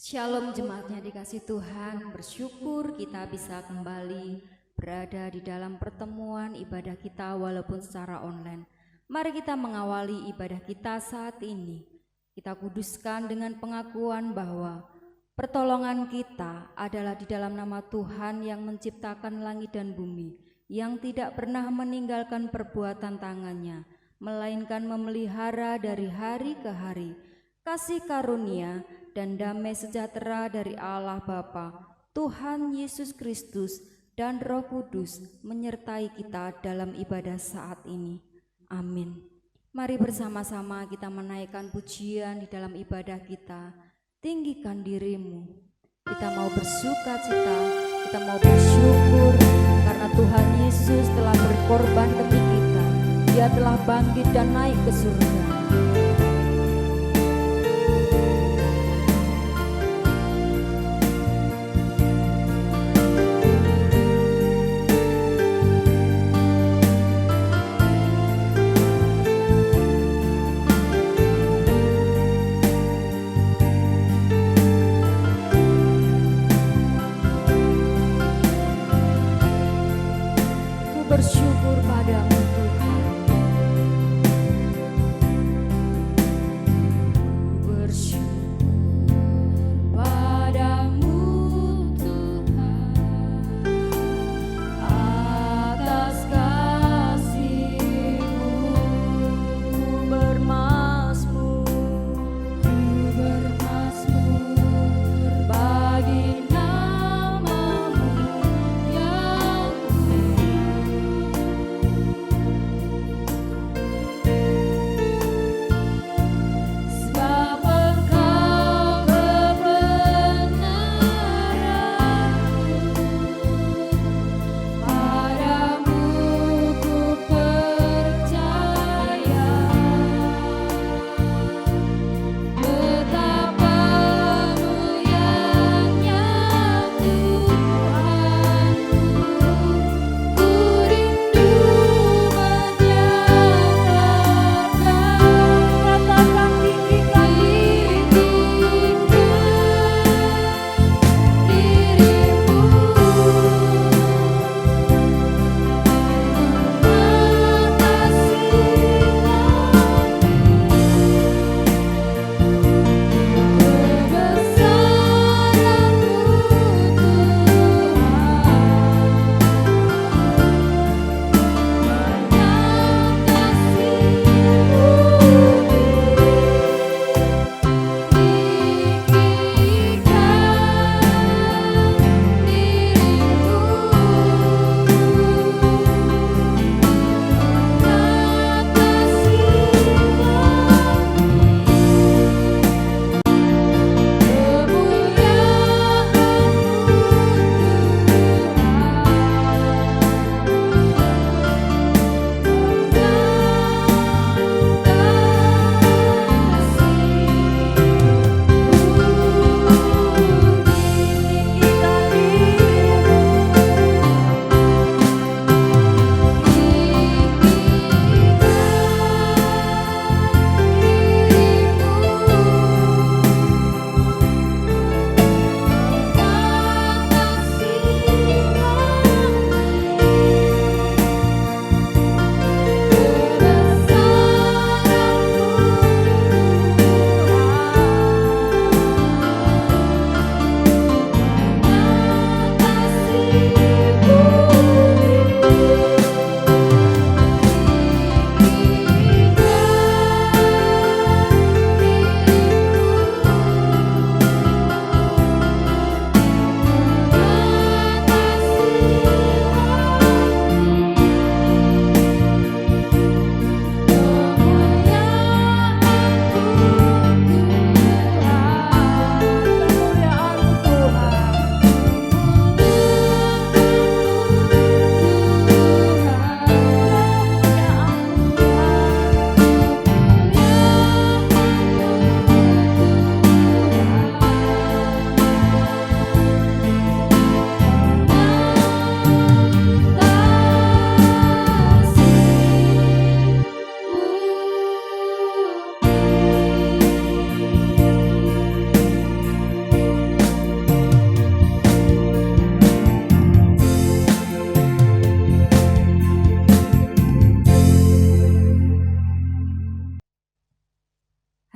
Shalom jemaatnya dikasih Tuhan, bersyukur kita bisa kembali berada di dalam pertemuan ibadah kita walaupun secara online. Mari kita mengawali ibadah kita saat ini. Kita kuduskan dengan pengakuan bahwa pertolongan kita adalah di dalam nama Tuhan yang menciptakan langit dan bumi, yang tidak pernah meninggalkan perbuatan tangannya, melainkan memelihara dari hari ke hari. Kasih karunia dan damai sejahtera dari Allah Bapa, Tuhan Yesus Kristus, dan Roh Kudus menyertai kita dalam ibadah saat ini. Amin. Mari bersama-sama kita menaikkan pujian di dalam ibadah kita. Tinggikan dirimu. Kita mau bersukacita, kita mau bersyukur karena Tuhan Yesus telah berkorban demi kita. Dia telah bangkit dan naik ke surga. Bersyukur padamu Tuhan.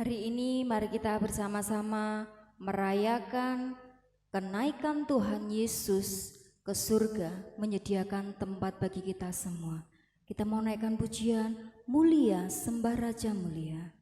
Hari ini mari kita bersama-sama merayakan kenaikan Tuhan Yesus ke surga, menyediakan tempat bagi kita semua. Kita mau naikkan pujian, mulia sembah Raja mulia.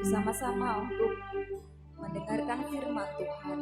Bersama-sama untuk mendengarkan firman Tuhan.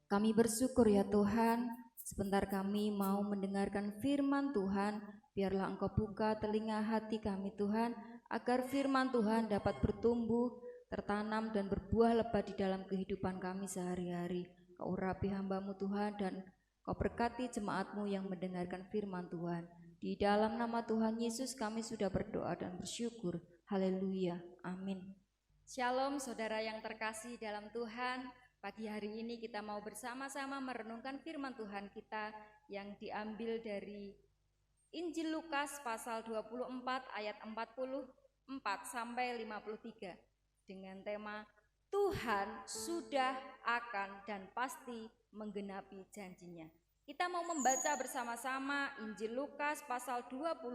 Kami bersyukur ya Tuhan, sebentar kami mau mendengarkan firman Tuhan. Biarlah Engkau buka telinga hati kami Tuhan, agar firman Tuhan dapat bertumbuh, tertanam dan berbuah lebat di dalam kehidupan kami sehari-hari. Kau urapi hamba-Mu Tuhan, dan Kau berkati jemaat-Mu yang mendengarkan firman Tuhan. Di dalam nama Tuhan Yesus kami sudah berdoa dan bersyukur. Haleluya, amin. Shalom saudara yang terkasih dalam Tuhan. Pagi hari ini kita mau bersama-sama merenungkan firman Tuhan kita yang diambil dari Injil Lukas pasal 24 ayat 44 sampai 53 dengan tema Tuhan sudah akan dan pasti menggenapi janjinya. Kita mau membaca bersama-sama Injil Lukas pasal 24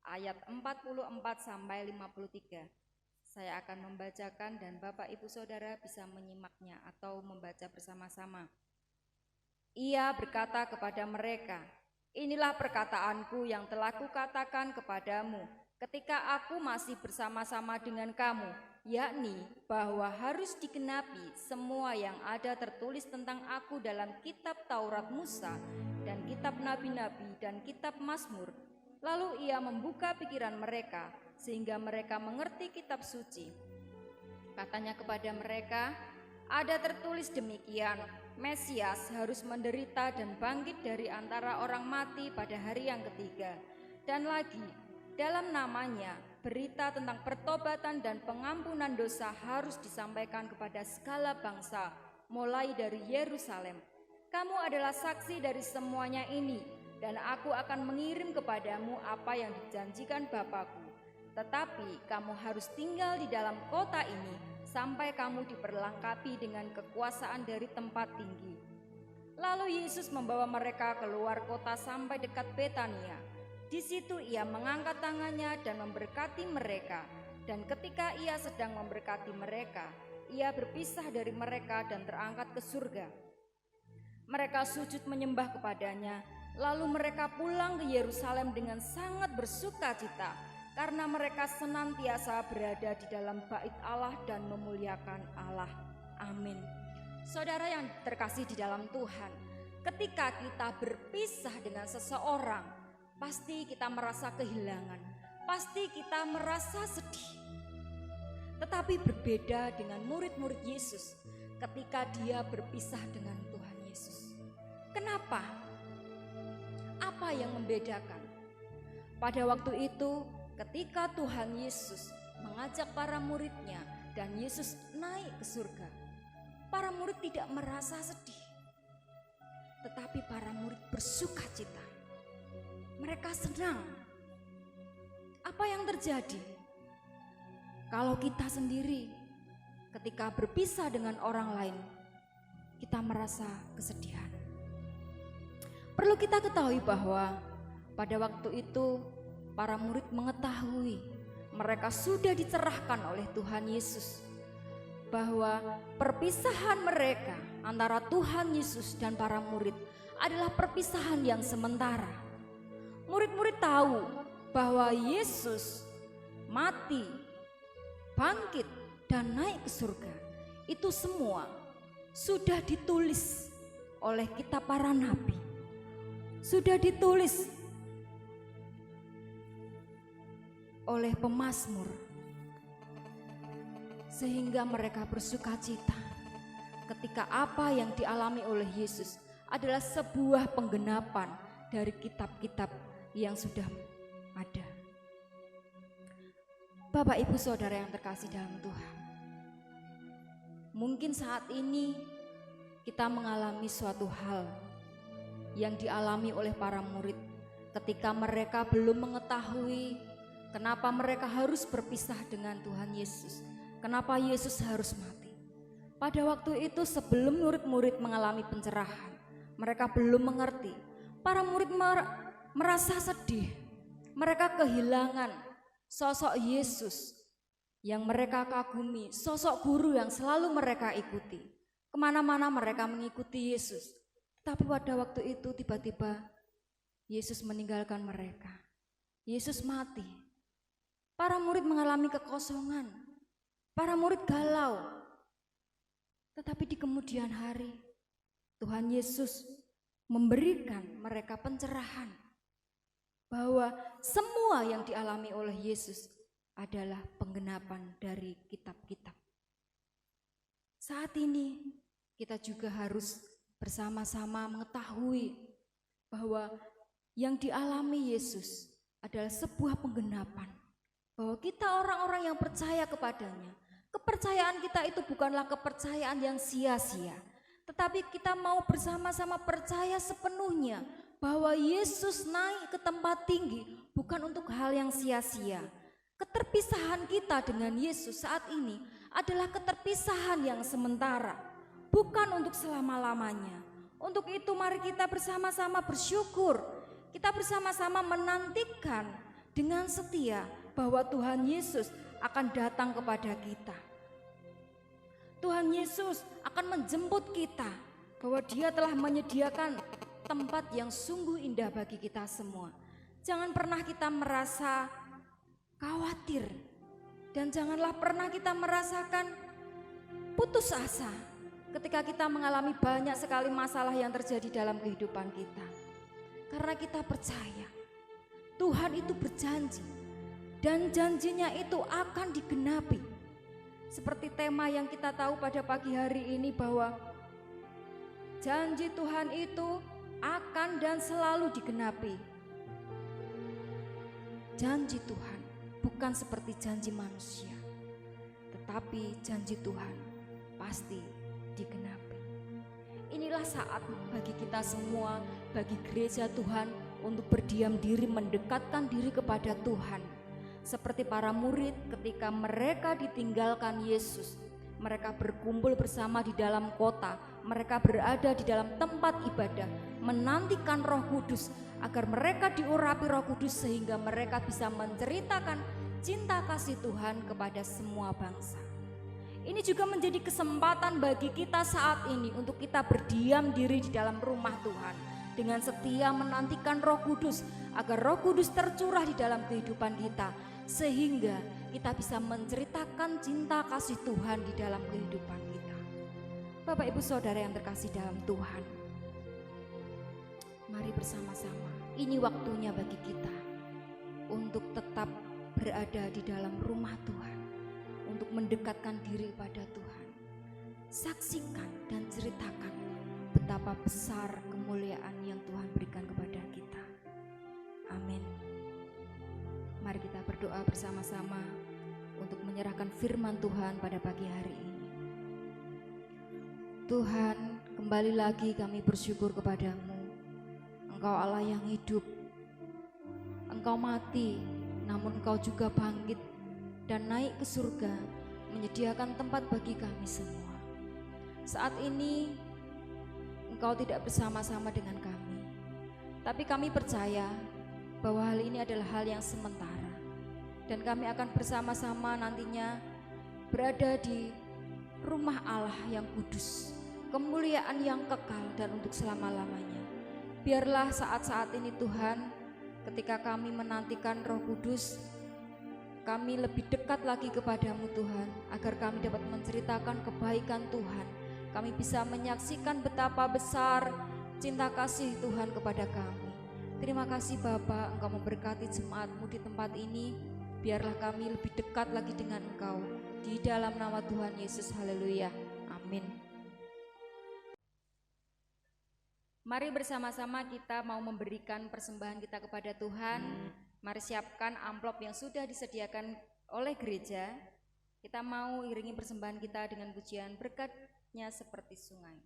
ayat 44 sampai 53. Saya akan membacakan dan Bapak Ibu Saudara bisa menyimaknya atau membaca bersama-sama. Ia berkata kepada mereka, "Inilah perkataanku yang telah kukatakan kepadamu ketika aku masih bersama-sama dengan kamu, yakni bahwa harus digenapi semua yang ada tertulis tentang aku dalam kitab Taurat Musa dan kitab Nabi-Nabi dan kitab Mazmur." Lalu ia membuka pikiran mereka sehingga mereka mengerti kitab suci. Katanya kepada mereka, "Ada tertulis demikian, Mesias harus menderita dan bangkit dari antara orang mati pada hari yang ketiga. Dan lagi, dalam namanya, berita tentang pertobatan dan pengampunan dosa harus disampaikan kepada segala bangsa, mulai dari Yerusalem. Kamu adalah saksi dari semuanya ini, dan aku akan mengirim kepadamu apa yang dijanjikan Bapakku. Tetapi kamu harus tinggal di dalam kota ini sampai kamu diperlengkapi dengan kekuasaan dari tempat tinggi." Lalu Yesus membawa mereka keluar kota sampai dekat Betania. Di situ ia mengangkat tangannya dan memberkati mereka. Dan ketika ia sedang memberkati mereka, ia berpisah dari mereka dan terangkat ke surga. Mereka sujud menyembah kepadanya. Lalu mereka pulang ke Yerusalem dengan sangat bersukacita, karena mereka senantiasa berada di dalam bait Allah dan memuliakan Allah. Amin. Saudara yang terkasih di dalam Tuhan, ketika kita berpisah dengan seseorang, pasti kita merasa kehilangan, pasti kita merasa sedih. Tetapi berbeda dengan murid-murid Yesus ketika dia berpisah dengan Tuhan Yesus. Kenapa? Apa yang membedakan? Pada waktu itu, ketika Tuhan Yesus mengajak para muridnya dan Yesus naik ke surga, para murid tidak merasa sedih, tetapi para murid bersukacita. Mereka senang. Apa yang terjadi? Kalau kita sendiri ketika berpisah dengan orang lain, kita merasa kesedihan. Perlu kita ketahui bahwa pada waktu itu para murid mengetahui mereka sudah dicerahkan oleh Tuhan Yesus, bahwa perpisahan mereka antara Tuhan Yesus dan para murid adalah perpisahan yang sementara. Murid-murid tahu bahwa Yesus mati, bangkit, dan naik ke surga. Itu semua sudah ditulis oleh kitab para nabi, sudah ditulis oleh pemazmur, sehingga mereka bersukacita ketika apa yang dialami oleh Yesus adalah sebuah penggenapan dari kitab-kitab yang sudah ada. Bapak Ibu Saudara yang terkasih dalam Tuhan, mungkin saat ini kita mengalami suatu hal yang dialami oleh para murid ketika mereka belum mengetahui kenapa mereka harus berpisah dengan Tuhan Yesus, kenapa Yesus harus mati. Pada waktu itu sebelum murid-murid mengalami pencerahan, mereka belum mengerti. Para murid merasa sedih, mereka kehilangan sosok Yesus yang mereka kagumi, sosok guru yang selalu mereka ikuti. Kemana-mana mereka mengikuti Yesus. Tapi pada waktu itu tiba-tiba Yesus meninggalkan mereka. Yesus mati. Para murid mengalami kekosongan. Para murid galau. Tetapi di kemudian hari Tuhan Yesus memberikan mereka pencerahan bahwa semua yang dialami oleh Yesus adalah penggenapan dari kitab-kitab. Saat ini kita juga harus bersama-sama mengetahui bahwa yang dialami Yesus adalah sebuah penggenapan, bahwa kita orang-orang yang percaya kepadanya, kepercayaan kita itu bukanlah kepercayaan yang sia-sia, tetapi kita mau bersama-sama percaya sepenuhnya bahwa Yesus naik ke tempat tinggi bukan untuk hal yang sia-sia. Keterpisahan kita dengan Yesus saat ini adalah keterpisahan yang sementara, bukan untuk selama-lamanya. Untuk itu mari kita bersama-sama bersyukur, kita bersama-sama menantikan dengan setia bahwa Tuhan Yesus akan datang kepada kita. Tuhan Yesus akan menjemput kita, bahwa Dia telah menyediakan tempat yang sungguh indah bagi kita semua. Jangan pernah kita merasa khawatir, dan janganlah pernah kita merasakan putus asa ketika kita mengalami banyak sekali masalah yang terjadi dalam kehidupan kita. Karena kita percaya Tuhan itu berjanji, dan janjinya itu akan digenapi. Seperti tema yang kita tahu pada pagi hari ini, bahwa janji Tuhan itu akan dan selalu digenapi. Janji Tuhan bukan seperti janji manusia, tetapi janji Tuhan pasti digenapi. Inilah saat bagi kita semua, bagi gereja Tuhan, untuk berdiam diri, mendekatkan diri kepada Tuhan. Seperti para murid ketika mereka ditinggalkan Yesus, mereka berkumpul bersama di dalam kota, mereka berada di dalam tempat ibadah, menantikan Roh Kudus agar mereka diurapi Roh Kudus sehingga mereka bisa menceritakan cinta kasih Tuhan kepada semua bangsa. Ini juga menjadi kesempatan bagi kita saat ini untuk kita berdiam diri di dalam rumah Tuhan dengan setia menantikan Roh Kudus agar Roh Kudus tercurah di dalam kehidupan kita, sehingga kita bisa menceritakan cinta kasih Tuhan di dalam kehidupan kita. Bapak Ibu Saudara yang terkasih dalam Tuhan, mari bersama-sama, ini waktunya bagi kita untuk tetap berada di dalam rumah Tuhan, untuk mendekatkan diri pada Tuhan. Saksikan dan ceritakan betapa besar kemuliaan yang Tuhan berikan kepada kita. Amin. Mari kita berdoa bersama-sama untuk menyerahkan firman Tuhan pada pagi hari ini. Tuhan, kembali lagi kami bersyukur kepadamu. Engkau Allah yang hidup. Engkau mati, namun Engkau juga bangkit dan naik ke surga, menyediakan tempat bagi kami semua. Saat ini Engkau tidak bersama-sama dengan kami, tapi kami percaya bahwa hal ini adalah hal yang sementara, dan kami akan bersama-sama nantinya berada di rumah Allah yang kudus, kemuliaan yang kekal dan untuk selama-lamanya. Biarlah saat-saat ini Tuhan, ketika kami menantikan Roh Kudus, kami lebih dekat lagi kepadamu Tuhan, agar kami dapat menceritakan kebaikan Tuhan. Kami bisa menyaksikan betapa besar cinta kasih Tuhan kepada kami. Terima kasih Bapa, Engkau memberkati jemaat-Mu di tempat ini. Biarlah kami lebih dekat lagi dengan Engkau. Di dalam nama Tuhan Yesus, haleluya, amin. Mari bersama-sama kita mau memberikan persembahan kita kepada Tuhan. Mari siapkan amplop yang sudah disediakan oleh gereja. Kita mau iringi persembahan kita dengan pujian berkatnya seperti sungai.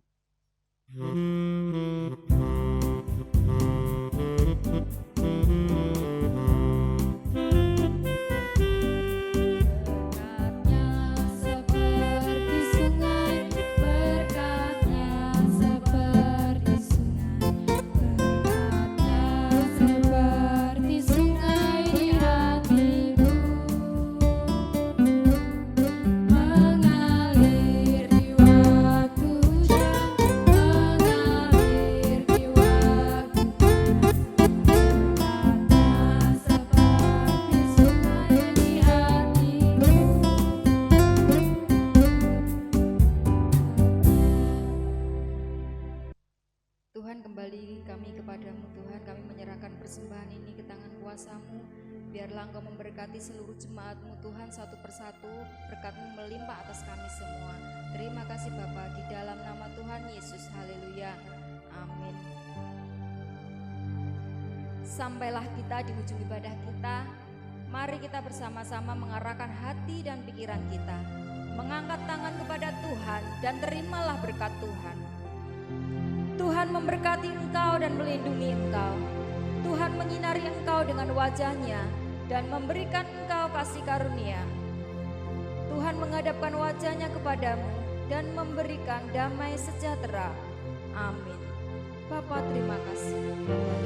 Biarlah Engkau memberkati seluruh jemaat-Mu Tuhan satu persatu, berkat-Mu melimpah atas kami semua. Terima kasih Bapa, di dalam nama Tuhan Yesus, haleluya, amin. Sampailah kita di ujung ibadah kita. Mari kita bersama-sama mengarahkan hati dan pikiran kita, mengangkat tangan kepada Tuhan dan terimalah berkat Tuhan. Tuhan memberkati engkau dan melindungi engkau. Tuhan menyinari engkau dengan wajah-Nya dan memberikan engkau kasih karunia. Tuhan menghadapkan wajah-Nya kepadamu dan memberikan damai sejahtera. Amin. Bapa, terima kasih.